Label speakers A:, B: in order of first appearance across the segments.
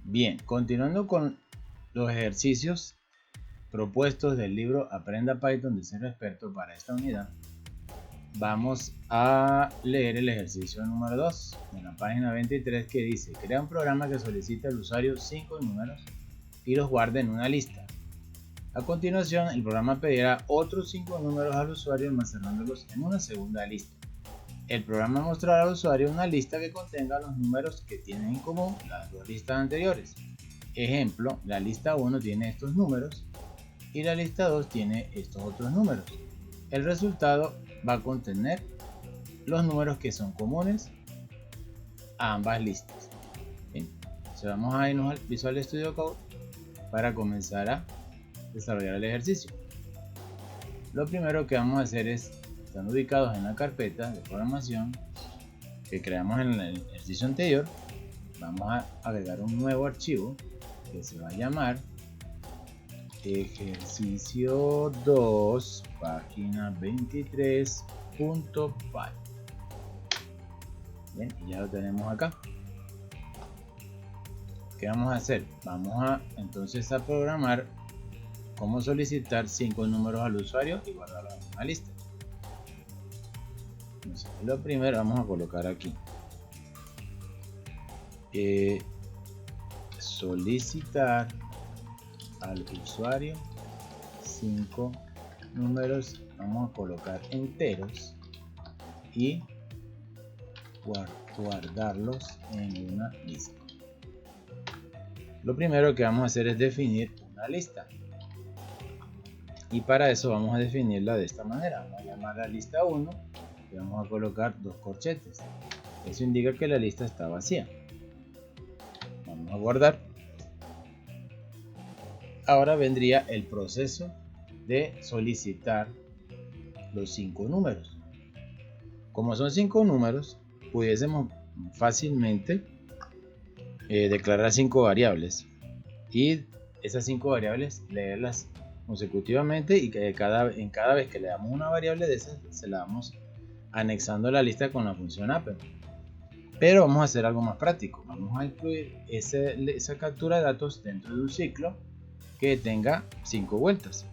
A: Bien, continuando con los ejercicios propuestos del libro Aprenda Python de Cero Experto para esta unidad, vamos a leer el ejercicio número 2 en la página 23 que dice: crea un programa que solicite al usuario 5 números y los guarde en una lista. A continuación, el programa pedirá otros 5 números al usuario almacenándolos en una segunda lista. El programa mostrará al usuario una lista que contenga los números que tienen en común las dos listas anteriores. Ejemplo, la lista 1 tiene estos números y la lista 2 tiene estos otros números. El resultado va a contener los números que son comunes a ambas listas. Bien, entonces vamos a irnos al Visual Studio Code para comenzar a desarrollar el ejercicio. Lo primero que vamos a hacer es, están ubicados en la carpeta de programación que creamos en el ejercicio anterior, vamos a agregar un nuevo archivo que se va a llamar ejercicio 2 página 23.py. Bien, y ya lo tenemos acá. ¿Qué vamos a hacer? Vamos a entonces a programar cómo solicitar 5 números al usuario y guardarlos en una lista. Entonces, lo primero vamos a colocar aquí solicitar al usuario 5 números, vamos a colocar enteros y guardarlos en una lista. Lo primero que vamos a hacer es definir una lista, y para eso vamos a definirla de esta manera. Vamos a llamar la lista 1 y vamos a colocar 2 corchetes. Eso indica que la lista está vacía. Vamos a guardar. Ahora vendría el proceso de solicitar los 5 números. Como son 5 números, pudiésemos fácilmente declarar 5 variables y esas 5 variables leerlas consecutivamente, y que en cada vez que le damos una variable de esas se la vamos anexando a la lista con la función append. Pero vamos a hacer algo más práctico. Vamos a incluir esa captura de datos dentro de un ciclo que tenga 5 vueltas,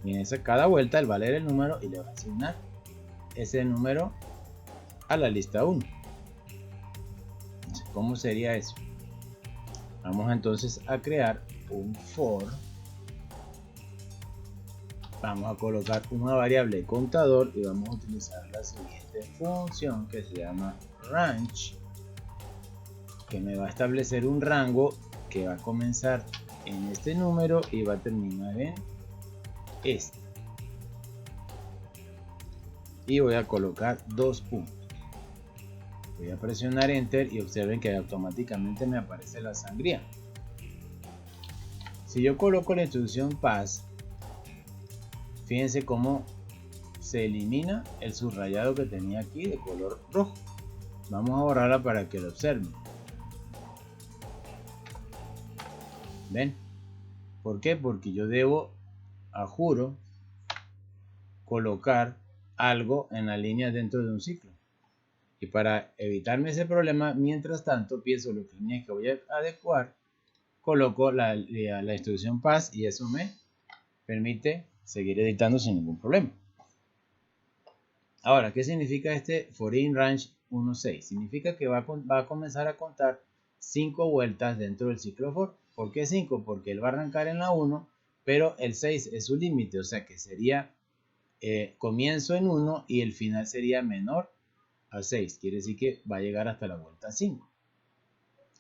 A: y en cada vuelta él va a leer el número y le va a asignar ese número a la lista 1. Entonces, ¿cómo sería eso? Vamos entonces a crear un for. Vamos a colocar una variable contador y vamos a utilizar la siguiente función que se llama range, que me va a establecer un rango que va a comenzar en este número y va a terminar en este. Y voy a colocar 2 puntos. Voy a presionar enter y observen que automáticamente me aparece la sangría. Si yo coloco la instrucción pass, fíjense cómo se elimina el subrayado que tenía aquí de color rojo. Vamos a borrarla para que lo observen. ¿Ven? ¿Por qué? Porque yo debo, a juro, colocar algo en la línea dentro de un ciclo. Y para evitarme ese problema, mientras tanto, pienso las líneas que voy a adecuar, coloco la instrucción pass, y eso me permite seguir editando sin ningún problema. Ahora, ¿qué significa este for in range 1.6? Significa que va a comenzar a contar 5 vueltas dentro del ciclo for. ¿Por qué 5? Porque él va a arrancar en la 1, pero el 6 es su límite, o sea que sería comienzo en 1 y el final sería menor a 6. Quiere decir que va a llegar hasta la vuelta 5.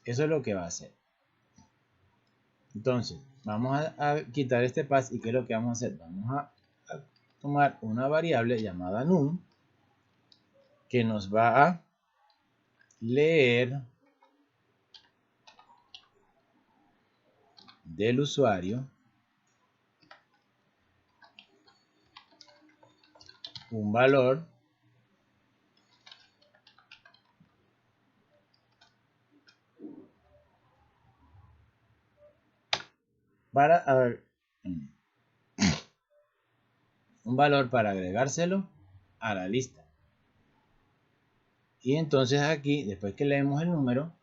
A: Eso es lo que va a hacer. Entonces, vamos a quitar este pass, y ¿qué es lo que vamos a hacer? Vamos a tomar una variable llamada num que nos va a leer del usuario un valor para agregárselo a la lista. Y entonces aquí, después que leemos el número,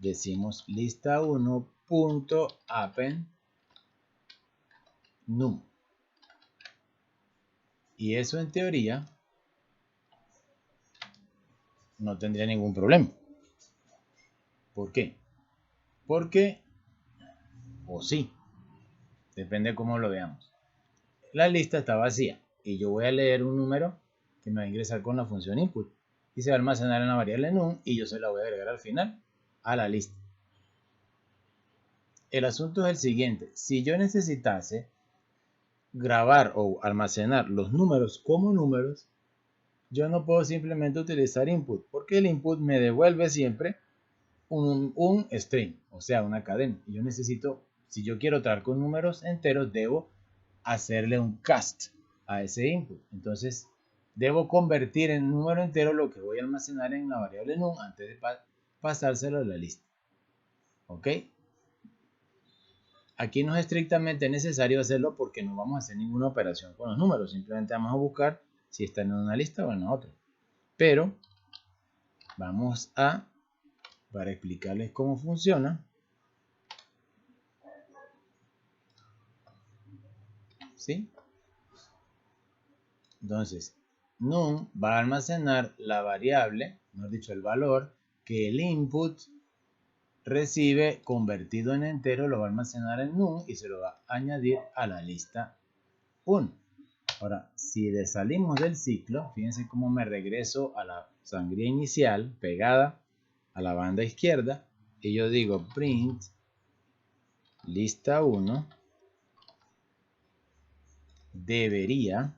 A: decimos lista 1.append num. Y eso en teoría no tendría ningún problema. ¿Por qué? Porque, o sí, depende de cómo lo veamos. La lista está vacía y yo voy a leer un número que me va a ingresar con la función input y se va a almacenar en la variable num y yo se la voy a agregar al final a la lista. El asunto es el siguiente: si yo necesitase grabar o almacenar los números como números, yo no puedo simplemente utilizar input, porque el input me devuelve siempre un string, o sea, una cadena. Y yo necesito, si yo quiero traer con números enteros, debo hacerle un cast a ese input. Entonces, debo convertir en número entero lo que voy a almacenar en la variable num antes de pasárselo a la lista. ¿Ok? Aquí no es estrictamente necesario hacerlo porque no vamos a hacer ninguna operación con los números. Simplemente vamos a buscar si están en una lista o en la otra. Pero vamos a, para explicarles cómo funciona, ¿sí? Entonces, num va a almacenar la variable, mejor dicho, el valor que el input recibe convertido en entero, lo va a almacenar en num y se lo va a añadir a la lista 1. Ahora, si salimos del ciclo, fíjense cómo me regreso a la sangría inicial pegada a la banda izquierda y yo digo print lista 1 debería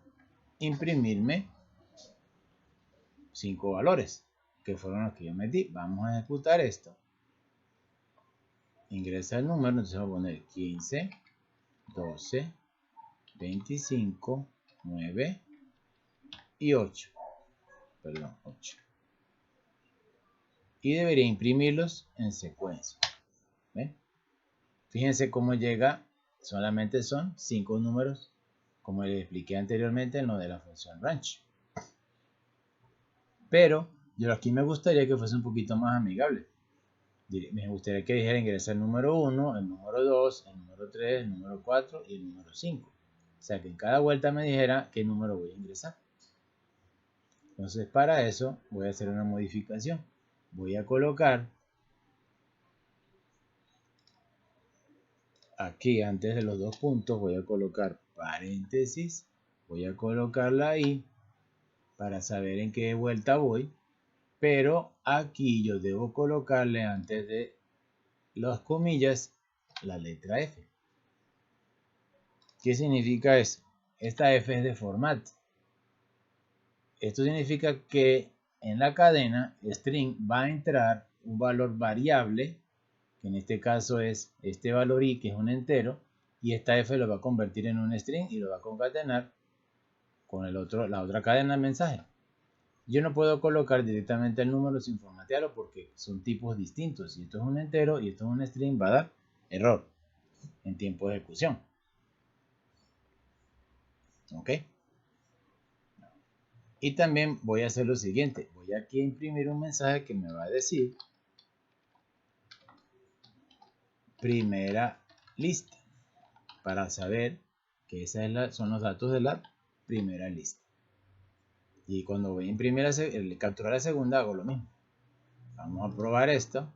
A: imprimirme 5 valores, que fueron los que yo metí. Vamos a ejecutar esto. Ingresa el número, entonces voy a poner 15, 12, 25, 9 y 8. Perdón, 8. Y debería imprimirlos en secuencia. ¿Ven? Fíjense cómo llega, solamente son 5 números, como les expliqué anteriormente en lo de la función range. Pero yo aquí me gustaría que fuese un poquito más amigable. Me gustaría que dijera ingresar el número 1, el número 2, el número 3, el número 4 y el número 5. O sea que en cada vuelta me dijera qué número voy a ingresar. Entonces para eso voy a hacer una modificación. Voy a colocar aquí antes de los dos puntos, voy a colocar paréntesis. Voy a colocarla ahí para saber en qué vuelta voy. Pero aquí yo debo colocarle antes de las comillas la letra F. ¿Qué significa eso? Esta F es de format. Esto significa que en la cadena string va a entrar un valor variable, que en este caso es este valor i, que es un entero, y esta F lo va a convertir en un string y lo va a concatenar con la otra cadena de mensaje. Yo no puedo colocar directamente el número sin formatearlo porque son tipos distintos. Si esto es un entero y esto es un string, va a dar error en tiempo de ejecución. ¿Ok? Y también voy a hacer lo siguiente. Voy aquí a imprimir un mensaje que me va a decir primera lista, para saber que esos son los datos de la primera lista. Y cuando voy a imprimir capturar la segunda, hago lo mismo. Vamos a probar esto.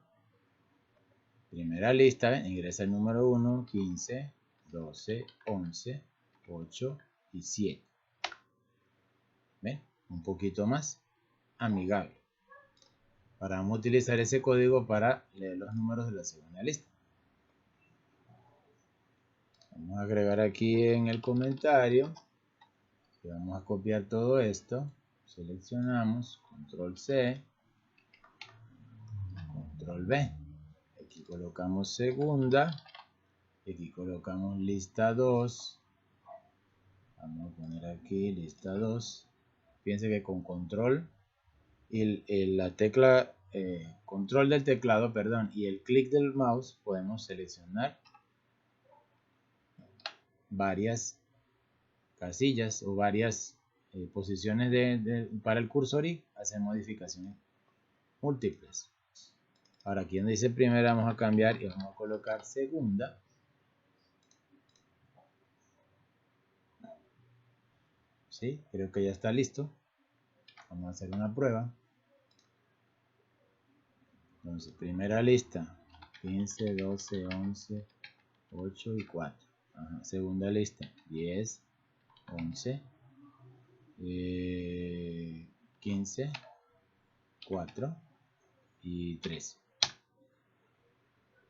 A: Primera lista, ¿ven? Ingresa el número 1, 15, 12, 11, 8 y 7. ¿Ven? Un poquito más amigable. Ahora vamos a utilizar ese código para leer los números de la segunda lista. Vamos a agregar aquí en el comentario. Y vamos a copiar todo esto. Seleccionamos, control C, control V. Aquí colocamos segunda. Y aquí colocamos lista 2. Vamos a poner aquí lista 2. Fíjense que con control y la tecla control del teclado, perdón, y el clic del mouse podemos seleccionar varias casillas o varias posiciones para el cursor y hacer modificaciones múltiples. Ahora aquí donde dice primera vamos a cambiar y vamos a colocar segunda. ¿Sí? Creo que ya está listo. Vamos a hacer una prueba. Entonces, primera lista, 15, 12, 11, 8 y 4. Ajá. Segunda lista, 10, 11, 15, 4 y 3.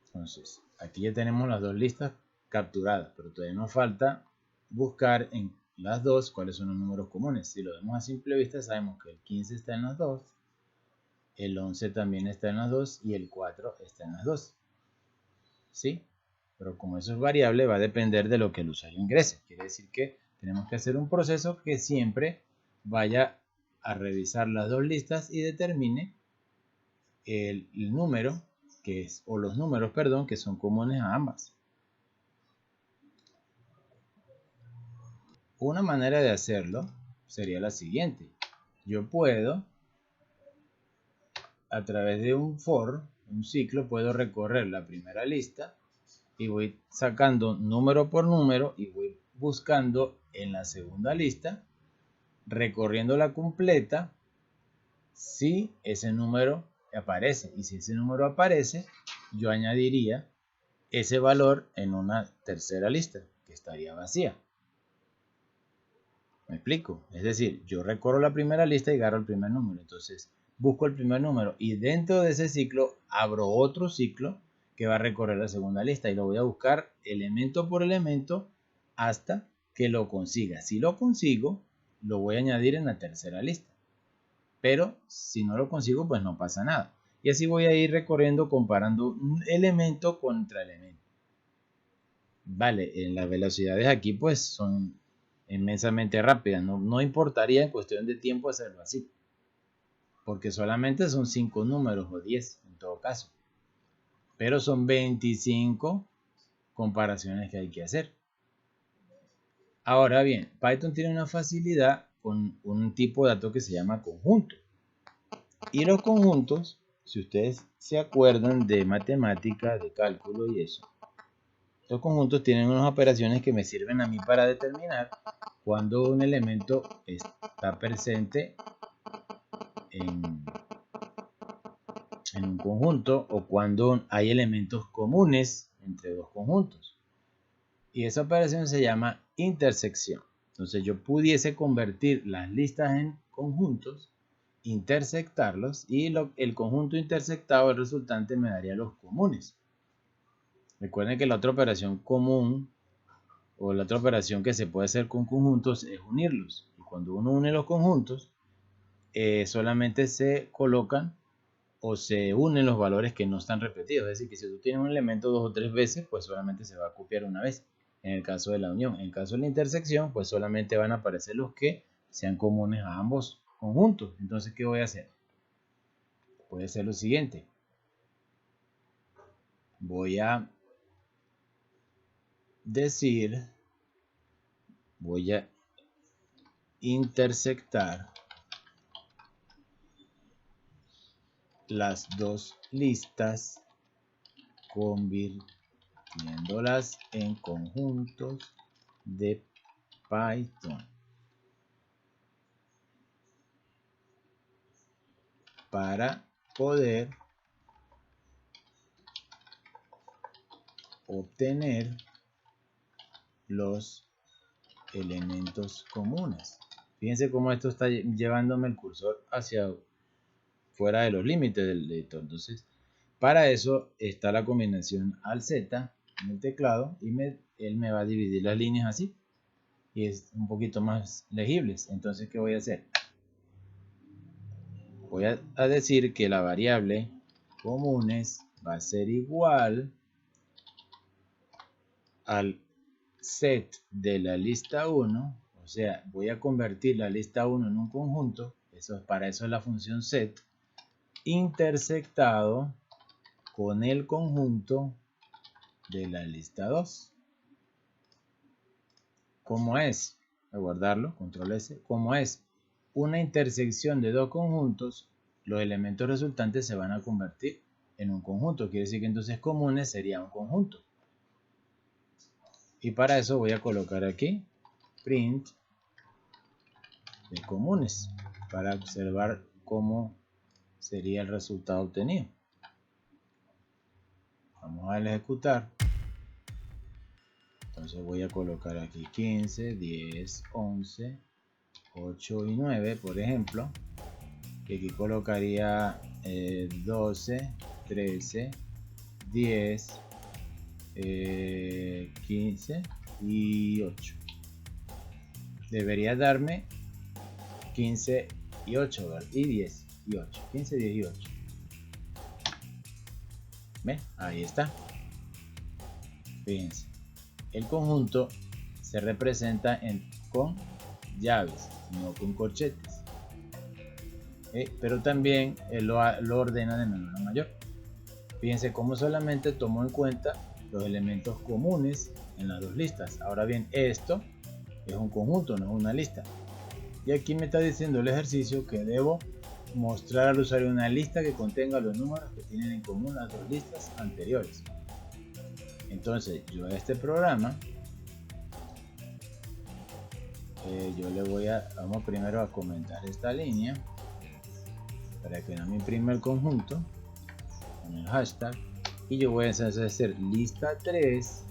A: Entonces, aquí ya tenemos las dos listas capturadas, pero todavía nos falta buscar en las dos cuáles son los números comunes. Si lo vemos a simple vista, sabemos que el 15 está en las dos, el 11 también está en las dos y el 4 está en las dos. ¿Sí? Pero como eso es variable, va a depender de lo que el usuario ingrese. Quiere decir que tenemos que hacer un proceso que siempre vaya a revisar las dos listas y determine el número que es, o los números, perdón, que son comunes a ambas. Una manera de hacerlo sería la siguiente. Yo puedo, a través de un for, un ciclo, puedo recorrer la primera lista y voy sacando número por número y voy buscando en la segunda lista, recorriendo la completa, si ese número aparece. Y si ese número aparece, yo añadiría ese valor en una tercera lista que estaría vacía. ¿Me explico? Es decir, yo recorro la primera lista y agarro el primer número. Entonces, busco el primer número y dentro de ese ciclo abro otro ciclo que va a recorrer la segunda lista y lo voy a buscar elemento por elemento hasta que lo consiga. Si lo consigo, lo voy a añadir en la tercera lista. Pero si no lo consigo, pues no pasa nada. Y así voy a ir recorriendo, comparando un elemento contra elemento. Vale, las velocidades aquí pues son inmensamente rápidas. No importaría en cuestión de tiempo hacerlo así. Porque solamente son 5 números o 10 en todo caso. Pero son 25 comparaciones que hay que hacer. Ahora bien, Python tiene una facilidad con un tipo de dato que se llama conjunto. Y los conjuntos, si ustedes se acuerdan de matemática, de cálculo y eso, los conjuntos tienen unas operaciones que me sirven a mí para determinar cuando un elemento está presente en un conjunto o cuando hay elementos comunes entre dos conjuntos. Y esa operación se llama intersección. Entonces yo pudiese convertir las listas en conjuntos, intersectarlos y el conjunto intersectado, el resultante, me daría los comunes. Recuerden que la otra operación común o la otra operación que se puede hacer con conjuntos es unirlos. Y cuando uno une los conjuntos, solamente se colocan o se unen los valores que no están repetidos. Es decir, que si tú tienes un elemento 2 o 3 veces, pues solamente se va a copiar una vez. En el caso de la unión. En el caso de la intersección, pues solamente van a aparecer los que sean comunes a ambos conjuntos. Entonces, ¿qué voy a hacer? Puede ser lo siguiente. Voy a decir, voy a intersectar las dos listas convirtiéndolas en conjuntos de Python para poder obtener los elementos comunes. Fíjense cómo esto está llevándome el cursor hacia fuera de los límites del editor. Entonces, para eso está la combinación Alt-Z en el teclado y él me va a dividir las líneas así y es un poquito más legibles. Entonces, ¿qué voy a hacer? Voy a decir que la variable comunes va a ser igual al set de la lista 1, o sea, voy a convertir la lista 1 en un conjunto, para eso es la función set, intersectado con el conjunto de la lista 2. ¿Cómo es? Voy a guardarlo, control S. ¿Cómo es? Una intersección de dos conjuntos, los elementos resultantes se van a convertir en un conjunto. Quiere decir que entonces comunes sería un conjunto. Y para eso voy a colocar aquí print de comunes para observar cómo sería el resultado obtenido. Vamos a ejecutar. Entonces voy a colocar aquí 15, 10, 11, 8 y 9, por ejemplo. Y aquí colocaría 12, 13, 10, 15 y 8. Debería darme 15 y 8, ¿verdad? Y 10 y 8. 15, 10 y 8. ¿Ven? Ahí está. Fíjense. El conjunto se representa con llaves, no con corchetes. Pero también lo ordena de menor a mayor. Fíjense cómo solamente tomó en cuenta los elementos comunes en las dos listas. Ahora bien, esto es un conjunto, no es una lista. Y aquí me está diciendo el ejercicio que debo mostrar al usuario una lista que contenga los números que tienen en común las dos listas anteriores. Entonces yo a este programa yo le vamos primero a comentar esta línea para que no me imprima el conjunto con el hashtag, y yo voy a hacer lista 3,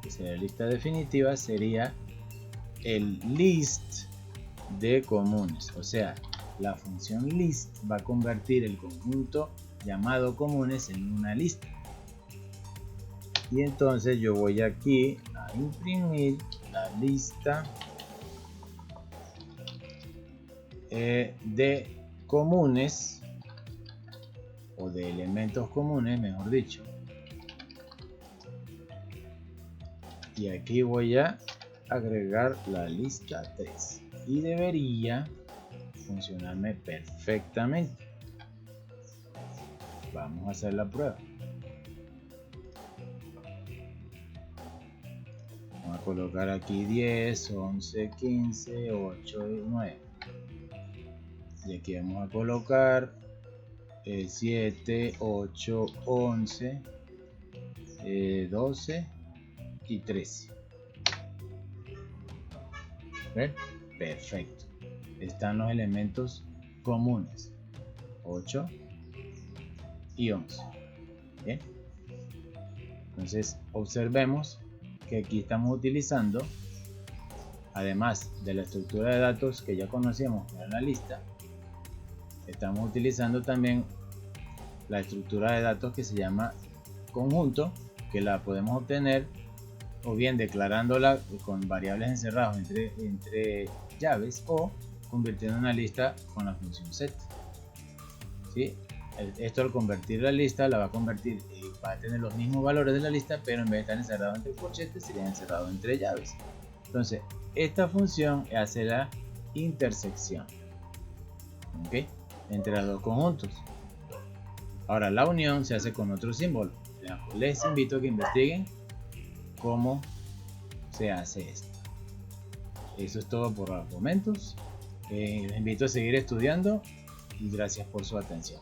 A: que sería la lista definitiva, sería el list de comunes. O sea, la función list va a convertir el conjunto llamado comunes en una lista. Y entonces yo voy aquí a imprimir la lista de comunes, o de elementos comunes, mejor dicho. Y aquí voy a agregar la lista 3 y debería funcionarme perfectamente. Vamos a hacer la prueba. Vamos a colocar aquí 10, 11, 15, 8 y 9. Y aquí vamos a colocar 7, 8, 11, 12 y 13. ¿Ven? Perfecto. Están los elementos comunes 8 y 11. ¿Bien? Entonces observemos que aquí estamos utilizando, además de la estructura de datos que ya conocíamos en la lista, estamos utilizando también la estructura de datos que se llama conjunto, que la podemos obtener o bien declarándola con variables encerradas entre llaves, o convirtiendo una lista con la función set. ¿Sí? Esto, al convertir la lista, la va a convertir, va a tener los mismos valores de la lista, pero en vez de estar encerrado entre corchetes, sería encerrado entre llaves. Entonces esta función hace la intersección, ¿okay?, entre los dos conjuntos. Ahora la unión se hace con otro símbolo. Les invito a que investiguen cómo se hace esto. Eso es todo por los momentos. Les invito a seguir estudiando y gracias por su atención.